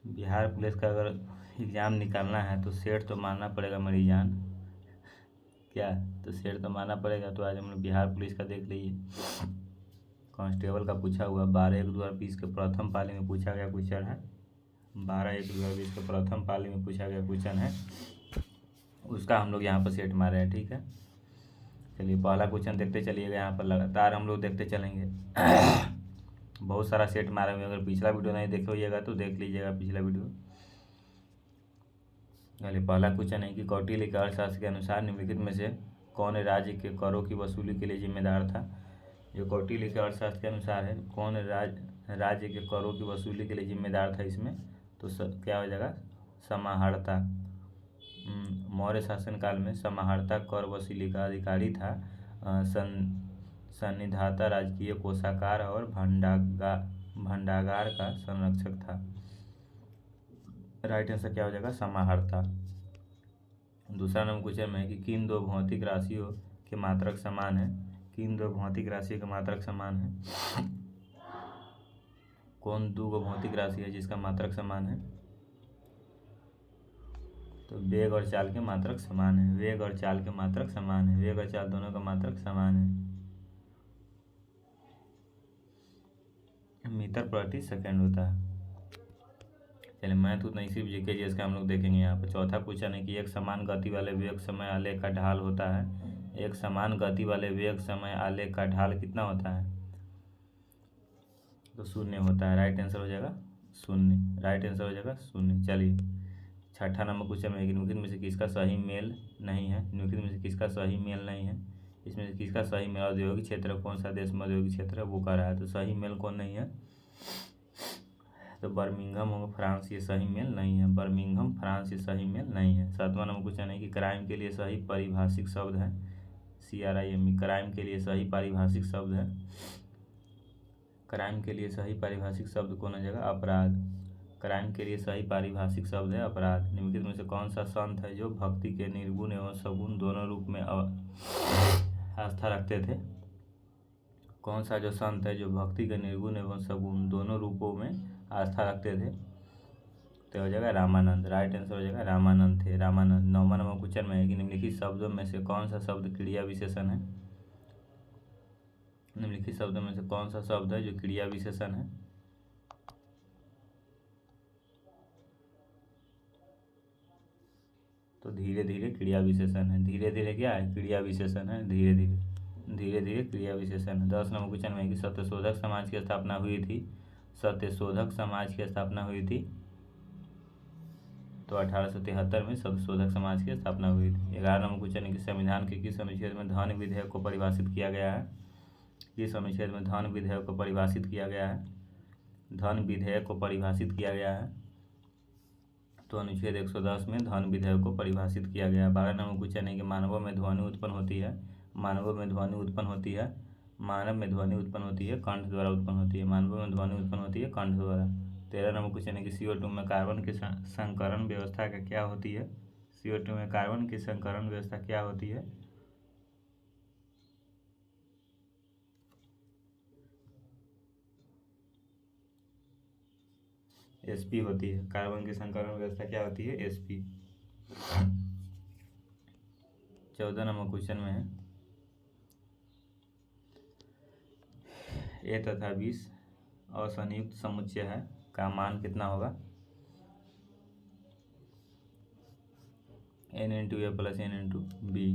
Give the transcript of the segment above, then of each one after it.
Bihar police का अगर exam निकालना है तो सेट तो मारना पड़ेगा मेरी जान। क्या? तो सेट तो मारना पड़ेगा। तो आज हम लोग बिहार पुलिस का देख लीजिए। कांस्टेबल का पूछा हुआ 12/1/2020 के प्रथम पाली में पूछा गया क्वेश्चन है। 12/1/2020 के प्रथम पाली में पूछा गया क्वेश्चन है, उसका हम लोग यहाँ पर सेट मारे हैं। ठीक है, चलिए पहला क्वेश्चन देखते चलिएगा। यहाँ पर लगातार हम लोग देखते चलेंगे। बहुत सारा सेट मारे हुए, अगर पिछला वीडियो नहीं देखे होइएगा तो देख लीजिएगा पिछला वीडियो। चलिए पहला क्वेश्चन है कि कौटिल्य के अर्थशास्त्र के अनुसार निम्नलिखित में से कौन राज्य के करों की वसूली के लिए जिम्मेदार था। जो कौटिल्य के अर्थशास्त्र के अनुसार है, कौन राज्य के करों की वसूली के लिए जिम्मेदार था इसमें, तो क्या हो जाएगा? समाहर्ता। मौर्य शासनकाल में समाहर्ता कर वसूली का अधिकारी था। सन्निधाता राजकीय कोषागार और भंडागार का संरक्षक था। राइट आंसर क्या हो जाएगा? समाहर्ता। दूसरा नंबर क्वेश्चन में है कि किन दो भौतिक राशियों के मात्रक समान है। किन दो भौतिक राशियों के मात्रक समान है? कौन दो भौतिक राशि है जिसका मात्रक समान है? तो वेग और चाल के मात्रक समान है। वेग और चाल के मात्रक समान है। वेग और चाल दोनों का मात्रक समान है। मीटर प्रति सेकंड होता है। चलिए मैथ उतना इसी जीके जी इसका हम लोग देखेंगे। यहाँ पर चौथा क्वेश्चन है कि एक समान गति वाले वेग समय आलेख का ढाल होता है। एक समान गति वाले वेग समय आलेख का ढाल कितना होता है? तो 0 होता है। राइट आंसर हो जाएगा 0। राइट आंसर हो जाएगा 0। चलिए छठा नंबर क्वेश्चन में निम्नलिखित में से किसका सही मेल नहीं है। निम्नलिखित में से किसका सही मेल नहीं है? इसमें से किसका सही मेल? औद्योगिक क्षेत्र कौन सा देश में औद्योगिक क्षेत्र है वो कह रहा है, तो सही मेल कौन नहीं है? तो बर्मिंघम होगा फ्रांस, ये सही मेल नहीं है। बर्मिंघम फ्रांस ये सही मेल नहीं है। सातवां नंबर क्वेश्चन है कि क्राइम के लिए सही पारिभाषिक शब्द है। CRIME क्राइम के लिए सही पारिभाषिक शब्द है। क्राइम के लिए सही पारिभाषिक शब्द कौन हो जाएगा? अपराध। क्राइम के लिए सही पारिभाषिक शब्द है अपराध। निम्नलिखित में से कौन सा संत है जो भक्ति के निर्गुण एवं सगुण दोनों रूप में आस्था रखते थे? कौन सा जो संत है जो भक्ति के निर्गुण एवं सगुण दोनों रूपों में आस्था रखते थे? तो हो जाएगा रामानंद। राइट आंसर हो जाएगा रामानंद थे। रामानंद। 9वां नंबर क्वेश्चन में है कि निम्नलिखित शब्दों में से कौन सा शब्द क्रिया विशेषण है। निम्नलिखित शब्दों में से कौन सा शब्द है जो क्रिया विशेषण है? तो धीरे धीरे क्रिया विशेषण है। धीरे धीरे क्या है? क्रिया विशेषण है। धीरे धीरे, धीरे धीरे क्रिया विशेषण है। 10 नंबर क्वेश्चन में है कि सत्यशोधक समाज की स्थापना हुई थी। सत्यशोधक समाज की स्थापना हुई थी तो 1873 में सत्यशोधक समाज की स्थापना हुई थी। 11 नंबर क्वेश्चन है कि संविधान के किस अनुच्छेद में धन विधेयक को परिभाषित किया गया है। किस अनुच्छेद में धन विधेयक को परिभाषित किया गया है? धन विधेयक को परिभाषित किया गया है तो अनुच्छेद 110 में धन विधेयक को परिभाषित किया गया है। 12 नंबर क्वेश्चन है कि मानवों में ध्वनि उत्पन्न होती है। मानवों में ध्वनि उत्पन्न होती है। मानव में ध्वनि उत्पन्न होती है कंठ द्वारा उत्पन्न होती है। मानवों में ध्वनि उत्पन्न होती है कंठ द्वारा। 13 नंबर क्वेश्चन है कि CO2 में कार्बन की संकरण व्यवस्था का क्या होती है। CO2 में कार्बन की संकरण व्यवस्था क्या होती है? SP होती है। कार्बन की संकरण व्यवस्था क्या होती है? SP। 14 नंबर क्वेश्चन में है A तथा 20 असंयुक्त समुच्चय है का मान कितना होगा? N×A + N×B।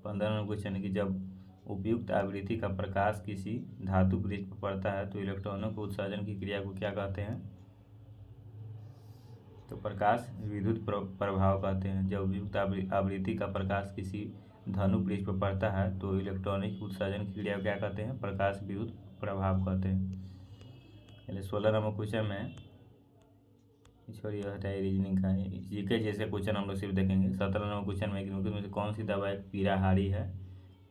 15 नंबर क्वेश्चन है कि जब उपयुक्त आवृत्ति का प्रकाश किसी धातु पृष्ठ पर पड़ता है तो इलेक्ट्रॉनों के उत्सर्जन की क्रिया को क्या कहते हैं? तो प्रकाश विद्युत प्रभाव कहते हैं। जब उपयुक्त आवृत्ति का प्रकाश किसी धनु पृष्ठ पर पड़ता है तो इलेक्ट्रॉनिक उत्सर्जन की क्रिया को क्या कहते हैं? प्रकाश विद्युत प्रभाव कहते हैं। चलिए 16 नंबर क्वेश्चन में छोड़िए, हटाइए, रीजनिंग का जीके जैसे क्वेश्चन हम लोग सिर्फ देखेंगे। 17 नंबर क्वेश्चन में से कौन सी दवा एक पीराहारी है?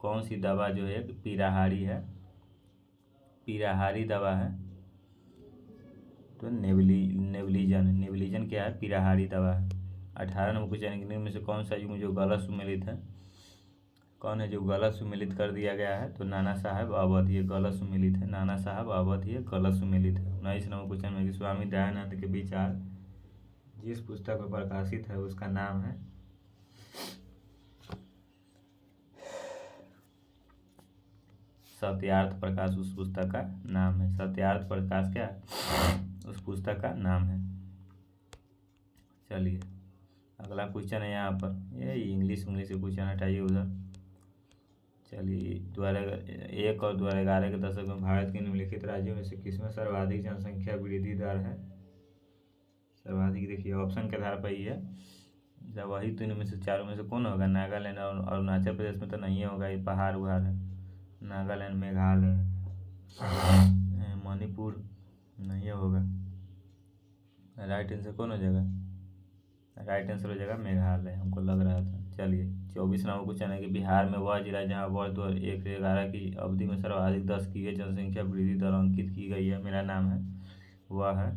कौन सी दवा जो है पीराहारी है? पीराहारी दवा है तो नेबुलिजन। नेबुलिजन क्या है? पीराहारी दवा है। 18 नंबर क्वेश्चन निम्न में से कौन सा युग्म जो गलत सुमेलित है? कौन है जो गलत सुमेलित कर दिया गया है? तो नाना साहब अवध ये गलत सुमेलित है। नाना साहब अवध ये गलत सुमेलित है। 19 नंबर क्वेश्चन में कि स्वामी दयानंद के विचार जिस पुस्तक में प्रकाशित है उसका नाम है सत्यार्थ प्रकाश। उस पुस्तक का नाम है सत्यार्थ प्रकाश। क्या उस पुस्तक का नाम है। चलिए अगला क्वेश्चन है यहाँ पर, ये इंग्लिश के क्वेश्चन हटाइए उधर। चलिए 2001 और 2011 के दशक में भारत के निम्नलिखित राज्यों में से किसमें सर्वाधिक जनसंख्या वृद्धि दर है? सर्वाधिक देखिए ऑप्शन के आधार पर ही है। जब वही तो इनमें से चारों में से कौन होगा? नागालैंड और अरुणाचल प्रदेश में तो नहीं होगा, ये पहाड़ उहाड़ है। नागालैंड, मेघालय, मणिपुर नहीं होगा। राइट आंसर कौन हो जाएगा? राइट आंसर हो जाएगा मेघालय, हमको लग रहा था। चलिए 24 नंबर क्वेश्चन है कि बिहार में वह जिला जहाँ वर्ष 2001 से 2011 की अवधि में सर्वाधिक 10 की जनसंख्या वृद्धि दर अंकित की गई है, मेरा नाम है, वह है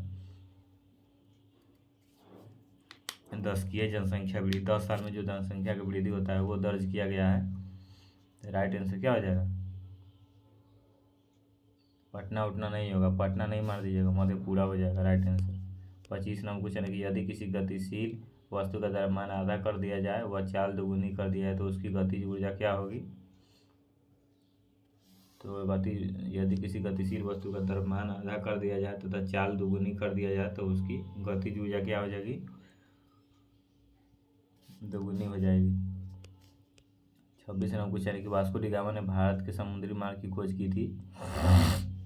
10 की जनसंख्या वृद्धि। 10 साल में जो जनसंख्या की वृद्धि होता है वो दर्ज किया गया है। राइट आंसर क्या हो जाएगा? पटना उठना नहीं होगा, पटना नहीं मार दीजिएगा, मधेपुरा हो जाएगा राइट आंसर। 25 नंबर क्वेश्चन है कि यदि किसी गतिशील वस्तु का द्रव्यमान आधा कर दिया जाए, वह चाल दोगुनी कर दिया है, तो उसकी गतिज ऊर्जा क्या होगी? तो यदि किसी गतिशील वस्तु का द्रव्यमान आधा कर दिया जाए तथा चाल दोगुनी कर दिया जाए तो उसकी गतिज ऊर्जा क्या हो जाएगी? दोगुनी हो जाएगी। 26 नंबर क्वेश्चन है कि वास्को डी गामा ने भारत के समुद्री मार्ग की खोज की थी।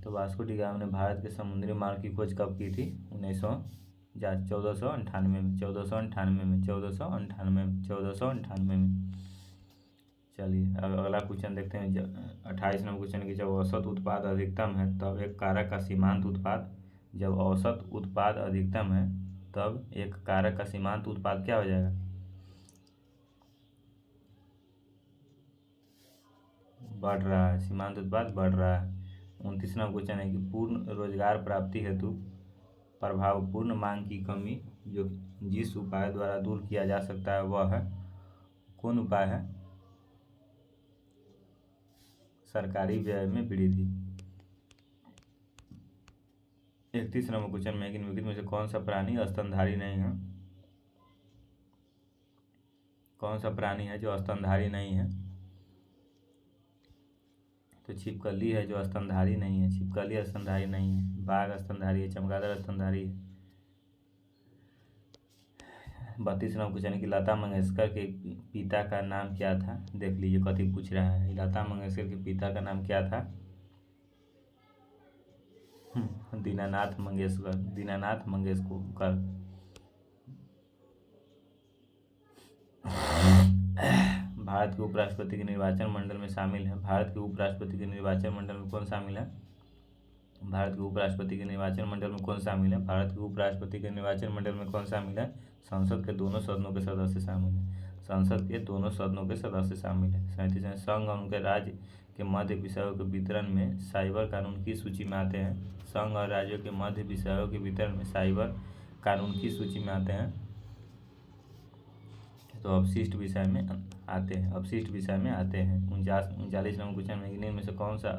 तो वास्को डी गामा ने भारत के समुद्री मार्ग की खोज कब की थी? 1498 में, 1498 में। चलिए अगला क्वेश्चन देखते हैं। 28 नंबर क्वेश्चन की जब औसत उत्पाद अधिकतम है तब एक कारक का सीमांत उत्पाद, जब औसत उत्पाद अधिकतम है तब एक कारक का सीमांत उत्पाद क्या हो जाएगा? बढ़ रहा है, सीमांत उत्पाद बढ़ रहा है। 29 नंबर क्वेश्चन है कि पूर्ण रोजगार प्राप्ति हेतु प्रभावपूर्ण मांग की कमी जो जिस उपाय द्वारा दूर किया जा सकता है वह है कौन उपाय है? सरकारी व्यय में वृद्धि। 31 नंबर क्वेश्चन में निम्नलिखित में से कौन सा प्राणी स्तनधारी नहीं है? कौन सा प्राणी है जो स्तनधारी नहीं है? तो छिपकली है जो स्तनधारी नहीं है, छिपकली स्तनधारी नहीं है। बाघ स्तनधारी है, चमगादड़ स्तनधारी है। 32 नंबर क्वेश्चन है कि लता मंगेशकर के पिता का नाम क्या था? देख लीजिए कथी पूछ रहा है। लता मंगेशकर के पिता का नाम क्या था? दीनानाथ मंगेशकर, दीनानाथ मंगेशकर। भारत के उपराष्ट्रपति के निर्वाचन मंडल में शामिल है। भारत के उपराष्ट्रपति के निर्वाचन मंडल में कौन शामिल है? भारत के उपराष्ट्रपति के निर्वाचन मंडल में कौन शामिल है? भारत के उपराष्ट्रपति के निर्वाचन मंडल में कौन शामिल है? संसद के दोनों सदनों के सदस्य शामिल है। संसद के दोनों सदनों के सदस्य शामिल है। 37 संघ और उनके राज्य के मध्य विषयों के वितरण में साइबर कानून की सूची में आते हैं। संघ और राज्यों के मध्य विषयों के वितरण में साइबर कानून की सूची में आते हैं। तो अपशिष्ट विषय में आते हैं, अपशिष्ट विषय में आते हैं। 39 नंबर क्वेश्चन में निम्न में से कौन सा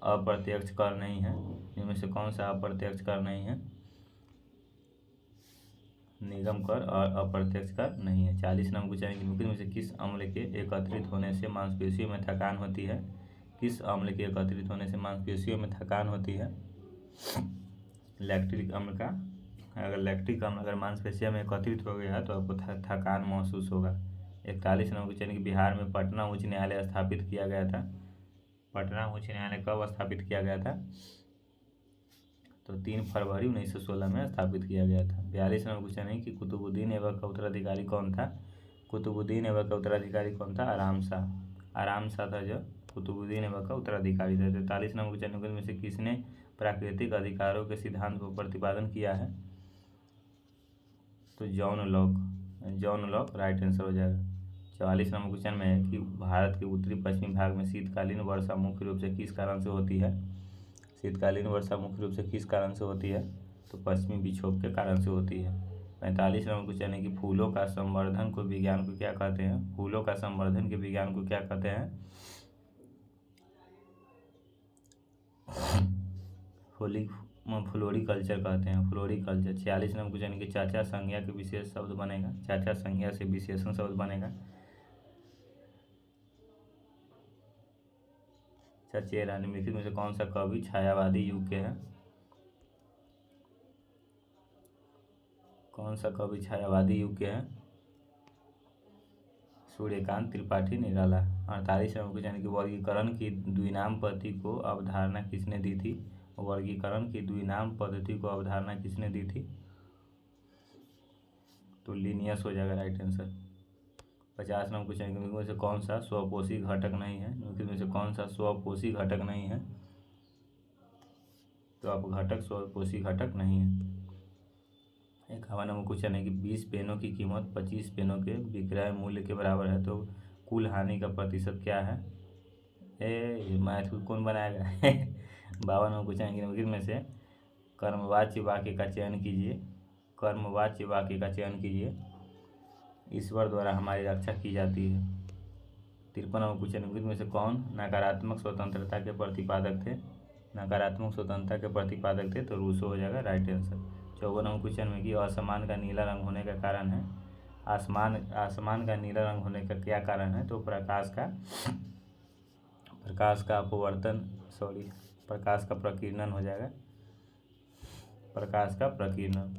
अप्रत्यक्ष कर नहीं है? निम्न में से कौन सा अप्रत्यक्ष कर नहीं है? निगम कर और अप्रत्यक्ष कर नहीं है। 40 नंबर क्वेश्चन है कि निम्नलिखित में से किस अम्ल के एकत्रित होने से मांसपेशियों में थकान होती है? किस अम्ल के एकत्रित होने से मांसपेशियों में थकान होती है? लैक्टिक अम्ल का। अगर लैक्टिक अम्ल अगर मांसपेशियों में एकत्रित हो गया तो आपको थकान महसूस होगा। 41 नंबर क्वेश्चन है कि बिहार में पटना उच्च न्यायालय स्थापित किया गया था। पटना उच्च न्यायालय कब स्थापित किया गया था? तो 3 फरवरी 1916 में स्थापित किया गया था। 42 नंबर क्वेश्चन है कि कुतुबुद्दीन ऐबक का उत्तराधिकारी कौन था? कुतुबुद्दीन ऐबक का उत्तराधिकारी कौन था? आराम शाह। आराम शाह था जो कुतुबुद्दीन ऐबक का उत्तराधिकारी था। 43 नंबर क्वेश्चन में से किसने प्राकृतिक अधिकारों के सिद्धांत को प्रतिपादन किया है? तो जॉन लॉक राइट आंसर हो जाएगा। 44 नंबर क्वेश्चन में है कि भारत के उत्तरी पश्चिमी भाग में शीतकालीन वर्षा मुख्य रूप से किस कारण से होती है? शीतकालीन वर्षा मुख्य रूप से किस कारण से होती है? तो पश्चिमी विक्षोभ के कारण से होती है। 45 नंबर क्वेश्चन है कि फूलों का संवर्धन को विज्ञान को क्या कहते हैं? फूलों का संवर्धन के विज्ञान को क्या कहते हैं? फ्लोरिकल्चर कहते हैं, फ्लोरिकल्चर। 46 नंबर क्वेश्चन कि चाचा संज्ञा के विशेष शब्द बनेगा, चाचा संज्ञा से विशेषण शब्द बनेगा। चचेरा। निम्नलिखित में से कौन सा कवि छायावादी युग के हैं? कौन सा कवि छायावादी युग के हैं? सूर्यकांत त्रिपाठी निराला। 48 नंबर क्वेश्चन कि वर्गीकरण की द्विनाम पद्धति को अवधारणा किसने दी थी? वर्गीकरण की द्विनाम पद्धति को अवधारणा किसने दी थी? तो लिनियस हो जाएगा राइट आंसर। 50 नंबर क्वेश्चन निम्नलिखित में से कौन सा स्वपोषी घटक नहीं है? निम्नलिखित में से कौन सा स्वपोषी घटक नहीं है? तो आप घटक स्वपोषी घटक नहीं है। 51 नंबर क्वेश्चन है कि 20 पेनों की कीमत 25 पेनों के विक्रय मूल्य के बराबर है, तो कुल हानि का प्रतिशत क्या है? ये मैथ कौन बनाएगा? 52 नंबर क्वेश्चन है कि निम्नलिखित में से कर्मवाच्य वाक्य का चयन कीजिए, कर्मवाच्य वाक्य का चयन कीजिए। ईश्वर द्वारा हमारी रक्षा की जाती है। 53 नंबर क्वेश्चन निम्नलिखित में से कौन नकारात्मक स्वतंत्रता के प्रतिपादक थे? नकारात्मक स्वतंत्रता के प्रतिपादक थे, तो रूसो हो जाएगा राइट आंसर। 54 नंबर क्वेश्चन में कि आसमान का नीला रंग होने का कारण है, आसमान का नीला रंग होने का क्या कारण है? तो प्रकाश का अपवर्तन, प्रकाश का प्रकीर्णन हो जाएगा, प्रकाश का प्रकीर्णन।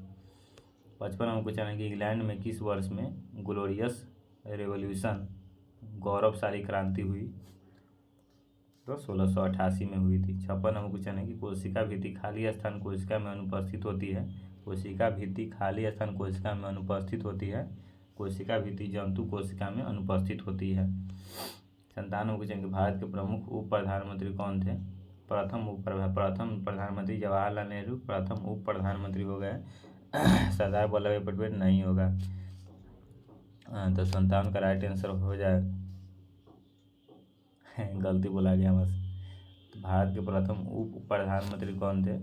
55 नंबर क्वेश्चन है कि इंग्लैंड में किस वर्ष में ग्लोरियस रेवोल्यूशन, गौरवशाली क्रांति हुई? तो 1688 में हुई थी। 56 नंबर क्वेश्चन है कि कोशिका भित्ति खाली स्थान कोशिका में अनुपस्थित होती है, कोशिका भित्ति खाली स्थान कोशिका में अनुपस्थित होती है, कोशिका भित्ति जंतु कोशिका में अनुपस्थित होती है। 57 नंबर क्वेश्चन कि भारत के प्रमुख उप प्रधानमंत्री कौन थे? प्रथम प्रधानमंत्री जवाहरलाल नेहरू प्रथम उप प्रधानमंत्री हो गए, सरदार वल्लभ भाई पटेल नहीं होगा। तो 57 का राइट आंसर हो जाए, गलती बोला गया बस। तो भारत के प्रथम उप प्रधानमंत्री कौन थे?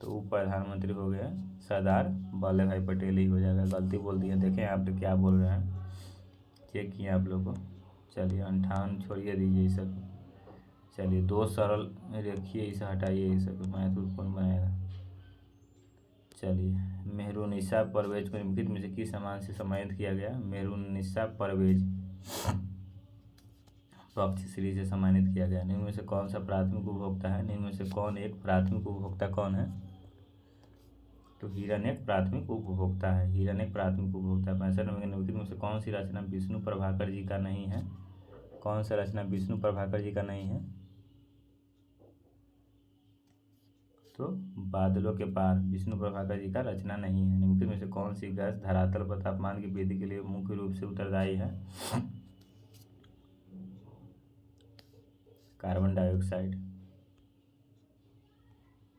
तो उप प्रधानमंत्री हो गए सरदार वल्लभ भाई पटेल ही हो जाएगा। गलती बोल दिए, देखें आप तो क्या बोल रहे हैं, चेक किए आप लोगों को। चलिए 58 छोड़िए दीजिए इस सब। चलिए 2 सरल रखिए, इसे हटाइए, ये सब मैथ कौन बनाएगा। चलिए मेहरुनिसा परवेज को निम्नलिखित में से किस सम्मान से सम्मानित किया गया? मेहरुनिसा परवेज पक्षश्री से सम्मानित किया गया। निम्न में से कौन सा प्राथमिक उपभोक्ता है? निम्न में से कौन एक प्राथमिक उपभोक्ता कौन है? तो हिरण एक प्राथमिक उपभोक्ता है, हिरण एक प्राथमिक उपभोक्ता। 65 नंबर निम्नलिखित में से कौन सी रचना विष्णु प्रभाकर जी का नहीं है? कौन सा रचना विष्णु प्रभाकर जी का नहीं है? तो बादलों के पार विष्णु प्रभाकर जी का रचना नहीं है। निम्नलिखित में से कौन सी गैस धरातल पर तापमान की वृद्धि के लिए मुख्य रूप से उत्तरदायी है? Carbon dioxide.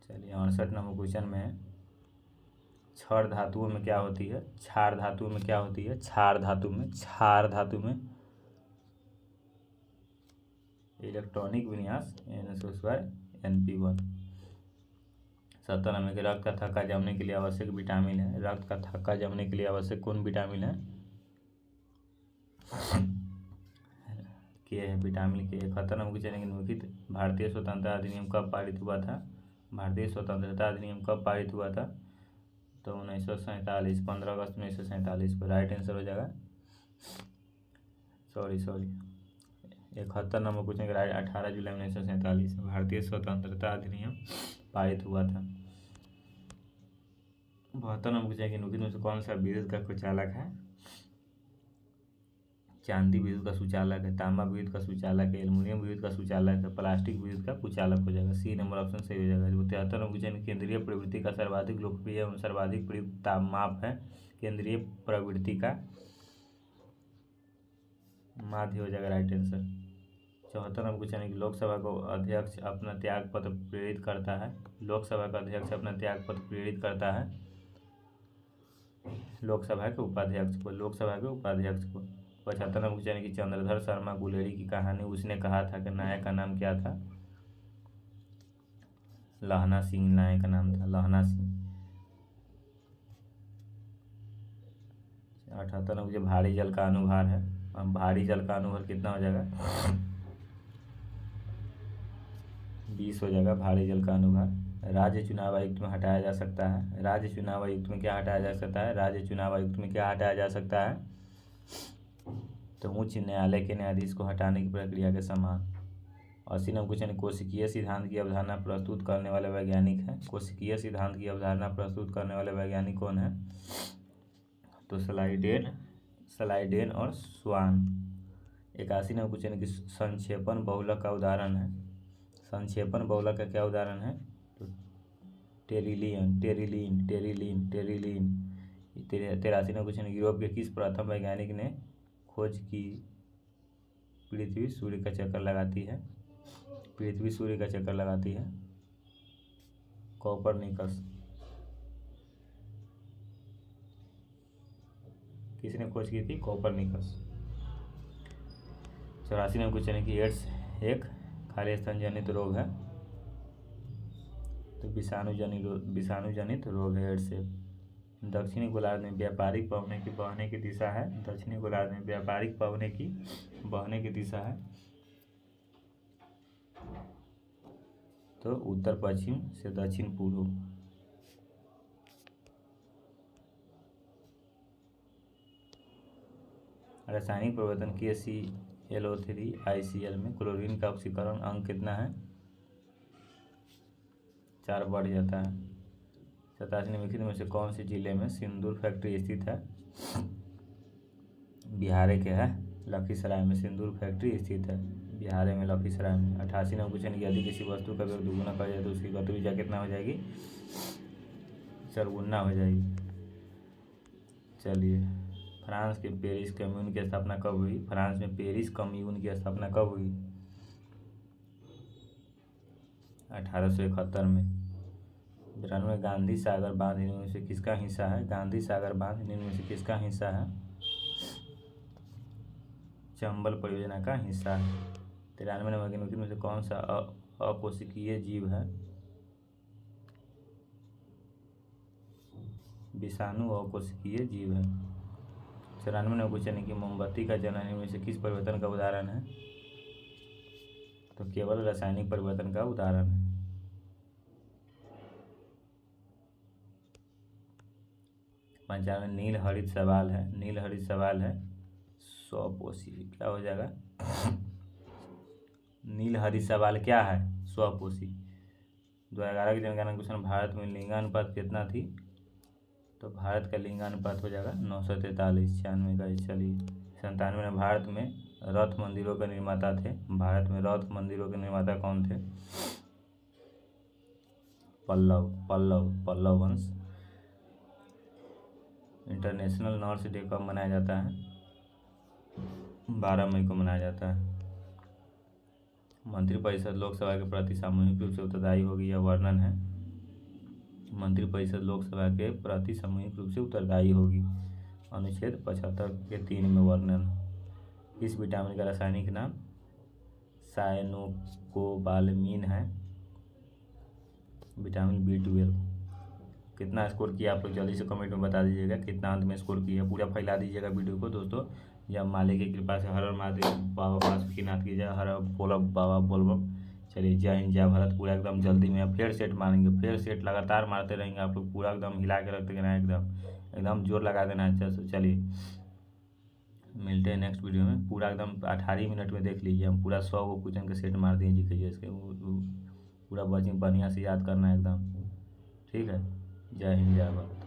चलिए 68 नंबर क्वेश्चन में क्षार धातुओं में क्या होती है? क्षार धातु में क्या होती है? क्षार धातु में इलेक्ट्रॉनिक विन्यास NH2 NP1। 70 नंबर के रक्त का थक्का जमने के लिए आवश्यक विटामिन है, रक्त का थक्का जमने के लिए आवश्यक कौन विटामिन है? के है, विटामिन के। 71 नंबर क्वेश्चन है निम्नलिखित भारतीय स्वतंत्रता अधिनियम कब पारित हुआ था? भारतीय स्वतंत्रता अधिनियम कब पारित हुआ था? तो 1947, 15 अगस्त 1947 को राइट आंसर हो जाएगा। सॉरी 71 नंबर क्वेश्चन का राइट 18 जुलाई 1947 भारतीय स्वतंत्रता अधिनियम पारित हुआ था। 72 नंबर क्वेश्चन निम्नलिखित में से कौन सा विद्युत का कुचालक है? चांदी विद्युत का सुचालक है, तांबा विद्युत का सुचालक है, एल्युमिनियम विद्युत का सुचालक है, प्लास्टिक विद्युत का कुचालक हो जाएगा। सी नंबर ऑप्शन सही हो जाएगा। 73 नंबर क्वेश्चन केंद्रीय प्रवृत्ति का सर्वाधिक लोकप्रिय एवं सर्वाधिक प्रयुक्त तापमाप है? केंद्रीय प्रवृत्ति का माध्य हो जाएगा राइट आंसर। 74 नंबर क्वेश्चन है कि लोकसभा को अध्यक्ष अपना त्याग पत्र प्रेरित करता है? लोकसभा का अध्यक्ष अपना त्याग पत्र प्रेरित करता है लोकसभा के उपाध्यक्ष को, 75 नंबर क्वेश्चन है कि चंद्रधर शर्मा गुलेरी की कहानी उसने कहा था कि नायक का नाम क्या था? लहना सिंह नायक का नाम था, लहना सिंह। 78 नंबर भारी जल का अनुभार है, भारी जल का अनुभार कितना हो जाएगा? 20 हो जाएगा भारी जल का अनुभार। राज्य चुनाव आयुक्त में हटाया जा सकता है। राज्य चुनाव आयुक्त में क्या हटाया जा सकता है? राज्य चुनाव आयुक्त में क्या हटाया जा सकता है? तो उच्च न्यायालय के न्यायाधीश को हटाने की प्रक्रिया के समान। 80 नंबर क्वेश्चन, कोशिकीय सिद्धांत की अवधारणा प्रस्तुत करने वाले वैज्ञानिक हैं। कोशिकीय सिद्धांत की अवधारणा प्रस्तुत करने वाले वैज्ञानिक कौन है? तो स्लाइडेन और स्वान। 81 नंबर क्वेश्चन की संक्षेपण बहुलक का उदाहरण है। संक्षेपण बहुलक का क्या उदाहरण है? तो टेरिलिन। 83 नंबर क्वेश्चन, यूरोप के किस प्रथम वैज्ञानिक ने खोज की पृथ्वी सूर्य का चक्कर लगाती है? पृथ्वी सूर्य का चक्कर लगाती है। कोपरनिकस। किसने खोज की थी? कोपरनिकस। 84 नंबर क्वेश्चन है कि एड्स एक खाली स्तन जनित रोग है। तो विषाणु जनित रोग है एड्स एक। दक्षिणी गोलार्ध में व्यापारिक पवने की बहने की दिशा है। दक्षिणी गोलार्ध में व्यापारिक पवने की बहने की दिशा है तो उत्तर पश्चिम से दक्षिण पूर्व। रासायनिक परिवर्तन KClO3 ICl में क्लोरीन का ऑक्सीकरण अंक कितना है? 4 बढ़ जाता है। 87 निम्नलिखित में से कौन से जिले में सिंदूर फैक्ट्री स्थित है? बिहार के है लखीसराय में सिंदूर फैक्ट्री स्थित है, बिहार में लखीसराय में। 88 नंबर क्वेश्चन, यदि किसी वस्तु का वेग दुगुना कर जाए तो उसकी गति ऊर्जा कितना हो जाएगी? 4 हो जाएगी। चलिए, फ्रांस के पेरिस कम्यून की स्थापना कब हुई? फ्रांस में पेरिस कम्यून की स्थापना कब हुई? 1871 में। 92 गांधी सागर बांध निम्न में से किसका हिस्सा है? गांधी सागर बांध निम्न में से किसका हिस्सा है? चंबल परियोजना का हिस्सा है। 93 नंबर में से कौन सा अकोशिकीय जीव है? विषाणु अकोशिकीय जीव है। 94 नंबर क्वेश्चन है कि मोमबत्ती का जलना इनमें से किस परिवर्तन का उदाहरण है? तो केवल रासायनिक परिवर्तन का उदाहरण है। 95 नील हरित सवाल है स्वपोषी। क्या हो जाएगा? नील हरित सवाल क्या है? स्वपोषी। 2011 की जनगणना क्वेश्चन, भारत में लिंगानुपात कितना थी? तो भारत का लिंगानुपात हो जाएगा 943, 96 का। चलिए, 97 में भारत में रथ मंदिरों के निर्माता थे। भारत में रथ मंदिरों के निर्माता कौन थे? पल्लव वंश। इंटरनेशनल नर्स डे कब मनाया जाता है? 12 मई को मनाया जाता है। मंत्रिपरिषद लोकसभा के प्रति सामूहिक रूप से उत्तरदायी होगी, यह वर्णन है। मंत्रिपरिषद लोकसभा के प्रति सामूहिक रूप से उत्तरदायी होगी, अनुच्छेद 75 के 3 में वर्णन। इस विटामिन का रासायनिक नाम साइनोकोबालमिन है। Vitamin B12। कितना स्कोर किया आप लोग जल्दी से कमेंट में बता दीजिएगा, कितना अंत में स्कोर किया। पूरा फैला दीजिएगा वीडियो को दोस्तों। जब मालिक की कृपा से हर हर महादेव बाबा बासुकीनाथ की जय, हर बोल बाबा बोलबम। चलिए, जय हिंद जय भारत। पूरा एकदम जल्दी में अब फिर सेट मारेंगे, फिर सेट लगातार मारते रहेंगे आप लोग। पूरा एकदम हिला के रख देना, एकदम जोर लगा देना अच्छा से। चलिए, मिलते हैं नेक्स्ट वीडियो में। पूरा एकदम 18 मिनट में देख लीजिए, हम पूरा 100 को क्वेश्चन के सेट मार दिए जी। इसके पूरा बढ़िया से याद करना है एकदम, ठीक है। जय हिंद जय भारत।